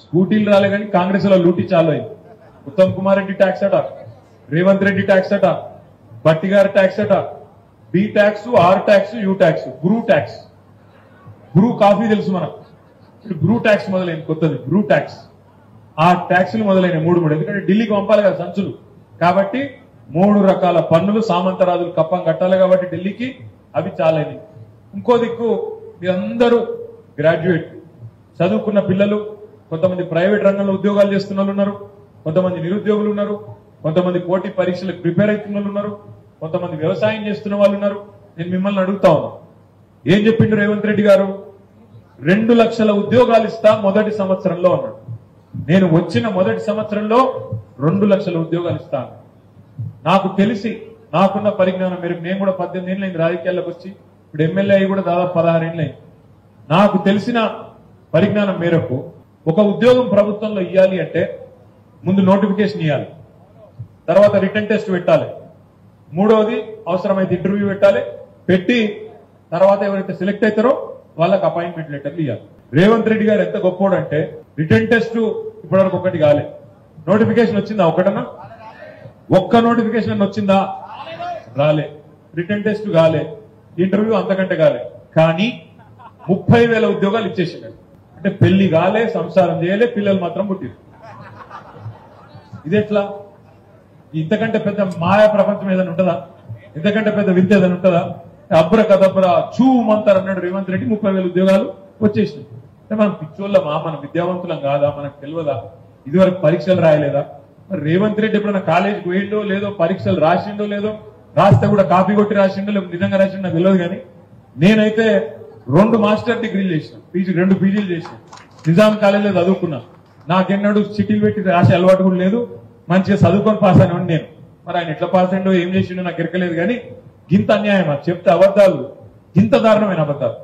స్కూటీలు రాలే కానీ కాంగ్రెస్ లో లూటీ చాలు అయింది. ఉత్తమ్ కుమార్ రెడ్డి ట్యాక్స్ అట, రేవంత్ రెడ్డి ట్యాక్స్ అట, భట్టి గారి ట్యాక్స్ అట, B tax, R tax, U tax, Bru tax. Bru coffee తెలుసు మనకు, ఇప్పుడు బ్రూ ట్యాక్స్ మొదలైంది కొత్తది, బ్రూ ట్యాక్స్. ఆ ట్యాక్సులు మొదలైన మూడు ఎందుకంటే ఢిల్లీకి పంపాలి కదా సంచులు, కాబట్టి 3 రకాల పన్నులు సామంతరాజులు కప్పం కట్టాలి కాబట్టి ఢిల్లీకి, అవి చాలైనవి. ఇంకో దిక్కు మీరందరూ గ్రాడ్యుయేట్ చదువుకున్న పిల్లలు, కొంతమంది ప్రైవేట్ రంగంలో ఉద్యోగాలు చేస్తున్న వాళ్ళు ఉన్నారు, కొంతమంది నిరుద్యోగులు ఉన్నారు, కొంతమంది పోటీ పరీక్షలకు ప్రిపేర్ అవుతున్న వాళ్ళు ఉన్నారు, కొంతమంది వ్యవసాయం చేస్తున్న వాళ్ళు ఉన్నారు. నేను మిమ్మల్ని అడుగుతా ఉన్నా, ఏం చెప్పిండు రేవంత్ రెడ్డి గారు? 2 లక్షల ఉద్యోగాలు ఇస్తా మొదటి సంవత్సరంలో అన్నాడు. నేను వచ్చిన మొదటి సంవత్సరంలో 2 లక్షల ఉద్యోగాలు ఇస్తాను. నాకు తెలిసి, నాకున్న పరిజ్ఞానం మేరకు, నేను కూడా 18 ఏళ్ళైంది రాజకీయాల్లోకి వచ్చి, ఇప్పుడు ఎమ్మెల్యే అయి కూడా దాదాపు 16 ఏళ్ళైంది. నాకు తెలిసిన పరిజ్ఞానం మేరకు ఒక ఉద్యోగం ప్రభుత్వంలో ఇవ్వాలి అంటే ముందు నోటిఫికేషన్ ఇవ్వాలి, తర్వాత రిటర్న్ టెస్ట్ పెట్టాలి, మూడవది అవసరమైతే ఇంటర్వ్యూ పెట్టాలి, పెట్టి తర్వాత ఎవరైతే సెలెక్ట్ అవుతారో వాళ్ళకి అపాయింట్మెంట్ లెటర్లు ఇవ్వాలి. రేవంత్ రెడ్డి గారు ఎంత గొప్పోడంటే రిటర్న్ టెస్ట్ ఇప్పటివరకు ఒకటి కాలే, నోటిఫికేషన్ వచ్చిందా ఒకటన్నా? ఒక్క నోటిఫికేషన్ అని వచ్చిందా? రాలే. రిటర్న్ టెస్ట్ కాలే, ఇంటర్వ్యూ అంతకంటే కాలే, కానీ 30,000 ఉద్యోగాలు ఇచ్చేసినాడు. అంటే పెళ్లి కాలే, సంసారం చేయలే, పిల్లలు మాత్రం పుట్టిరు. ఇదెట్లా? ఇంతకంటే పెద్ద మాయా ప్రపంచం ఏదైనా ఉంటుందా? ఇంతకంటే పెద్ద వింత ఏదైనా ఉంటుందా? అబ్ర కదబ్రా చూమంతారు అన్నాడు రేవంత్ రెడ్డి, 30,000 ఉద్యోగాలు వచ్చేసినాయి. అంటే మనం పిచ్చోళ్ళమా, మన విద్యావంతులం కాదా, మనకు తెలియదా? ఇదివరకు పరీక్షలు రాయలేదా? మరి రేవంత్ రెడ్డి ఎప్పుడైనా కాలేజీకి పోయిండో లేదో, పరీక్షలు రాసిండో లేదో, రాస్తే కూడా కాపీ కొట్టి రాసిండో లేదో, నిజంగా రాసిండో నాకు తెలియదు. కానీ నేనైతే 2 మాస్టర్ డిగ్రీలు చేసిన, 2 పీజీలు చేసిన, నిజాం కాలేజీలో చదువుకున్నా. నాకెన్నడూ సిటీలు పెట్టి రాసే అలవాటు కూడా లేదు, మంచిగా చదువుకొని పాస్ అయిన నేను. మరి ఆయన ఎట్లా పాస్ అయిండో ఏం చేసిండో నాకు ఎరకలేదు. కానీ గింత అన్యాయం, చెప్తే అబద్ధాలు, ఇంత దారుణమైన అబద్ధాలు.